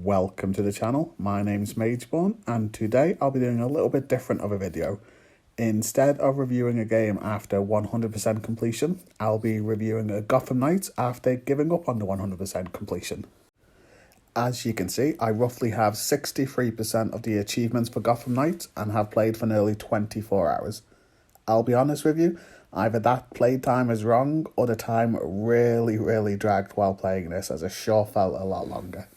Welcome to the channel. My name's Mageborn, and today I'll be doing a little bit different of a video. Instead of reviewing a game after 100% completion, I'll be reviewing a Gotham Knights after giving up on the 100% completion. As you can see, I roughly have 63% of the achievements for Gotham Knights and have played for nearly 24 hours. I'll be honest with you, either that playtime is wrong or the time really dragged while playing this, as it sure felt a lot longer.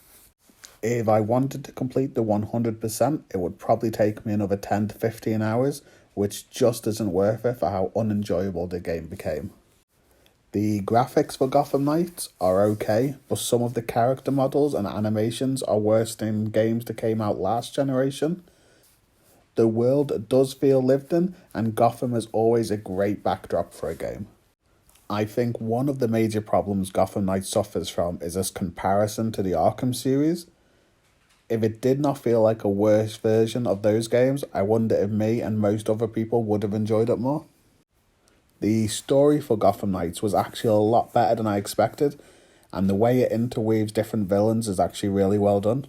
If I wanted to complete the 100%, it would probably take me another 10 to 15 hours, which just isn't worth it for how unenjoyable the game became. The graphics for Gotham Knights are okay, but some of the character models and animations are worse than games that came out last generation. The world does feel lived in, and Gotham is always a great backdrop for a game. I think one of the major problems Gotham Knights suffers from is its comparison to the Arkham series. If it did not feel like a worse version of those games, I wonder if me and most other people would have enjoyed it more. The story for Gotham Knights was actually a lot better than I expected, and the way it interweaves different villains is actually really well done.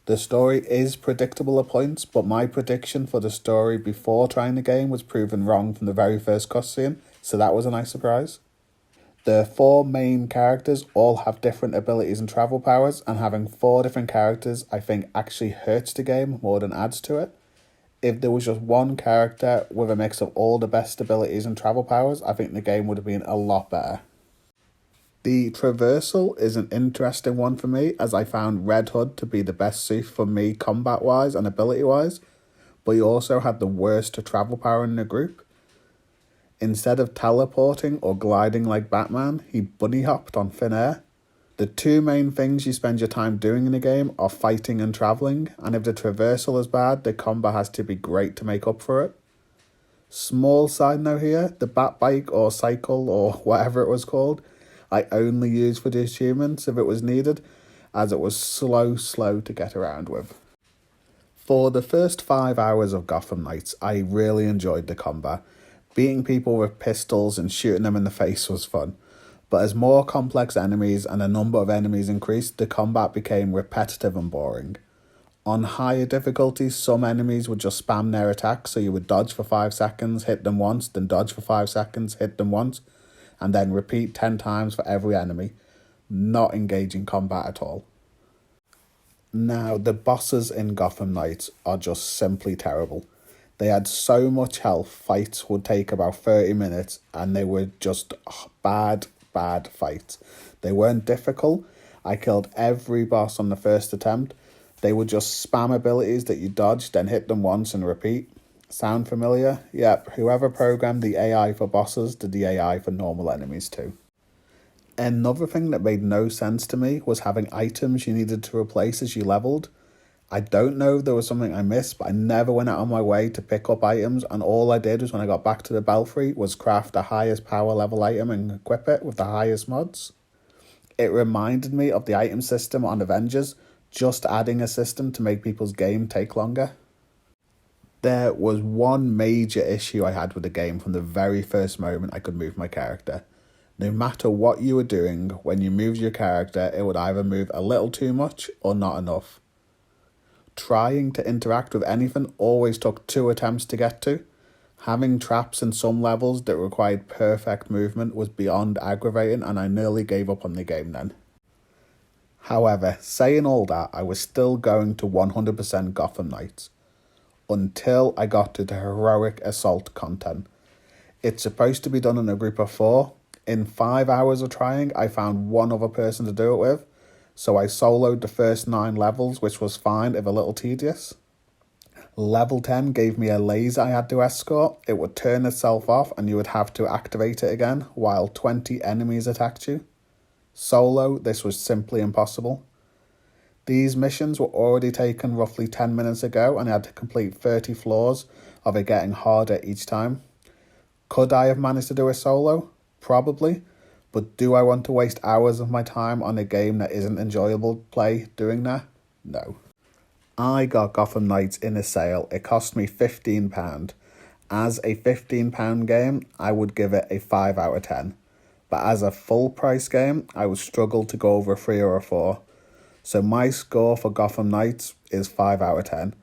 The story is predictable at points, but my prediction for the story before trying the game was proven wrong from the very first cutscene, so that was a nice surprise. The four main characters all have different abilities and travel powers, and having 4 different characters I think actually hurts the game more than adds to it. If there was just one character with a mix of all the best abilities and travel powers, I think the game would have been a lot better. The traversal is an interesting one for me, as I found Red Hood to be the best suit for me combat-wise and ability-wise, but he also had the worst travel power in the group. Instead of teleporting or gliding like Batman, he bunny hopped on thin air. The 2 main things you spend your time doing in the game are fighting and travelling, and if the traversal is bad, the combat has to be great to make up for it. Small side note here, the Bat Bike or Cycle or whatever it was called, I only used for the achievements if it was needed, as it was slow to get around with. For the first 5 hours of Gotham Knights, I really enjoyed the combat. Beating people with pistols and shooting them in the face was fun, but as more complex enemies and a number of enemies increased, the combat became repetitive and boring. On higher difficulties, some enemies would just spam their attacks, so you would dodge for 5 seconds, hit them once, then dodge for 5 seconds, hit them once, and then repeat 10 times for every enemy. Not engaging combat at all. Now, the bosses in Gotham Knights are just simply terrible. They had so much health, fights would take about 30 minutes, and they were just bad fights. They weren't difficult. I killed every boss on the first attempt. They would just spam abilities that you dodge, then hit them once and repeat. Sound familiar? Yep, whoever programmed the AI for bosses did the AI for normal enemies too. Another thing that made no sense to me was having items you needed to replace as you leveled. I don't know if there was something I missed, but I never went out of my way to pick up items, and all I did was when I got back to the Belfry was craft the highest power level item and equip it with the highest mods. It reminded me of the item system on Avengers, just adding a system to make people's game take longer. There was one major issue I had with the game from the very first moment I could move my character. No matter what you were doing, when you moved your character, it would either move a little too much or not enough. Trying to interact with anything always took 2 attempts to get to. Having traps in some levels that required perfect movement was beyond aggravating, and I nearly gave up on the game then. However, saying all that, I was still going to 100% Gotham Knights, until I got to the heroic assault content. It's supposed to be done in a group of 4. In 5 hours of trying, I found one other person to do it with, so I soloed the first 9 levels, which was fine if a little tedious. Level 10 gave me a laser I had to escort. It would turn itself off and you would have to activate it again while 20 enemies attacked you. Solo, this was simply impossible. These missions were already taken roughly 10 minutes ago, and I had to complete 30 floors of it getting harder each time. Could I have managed to do it solo? Probably. But do I want to waste hours of my time on a game that isn't enjoyable to play doing that? No. I got Gotham Knights in a sale. It cost me £15. As a £15 game, I would give it a 5 out of 10. But as a full price game, I would struggle to go over a 3 or a 4. So my score for Gotham Knights is 5 out of 10,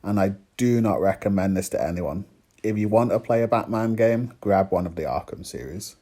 and I do not recommend this to anyone. If you want to play a Batman game, grab one of the Arkham series.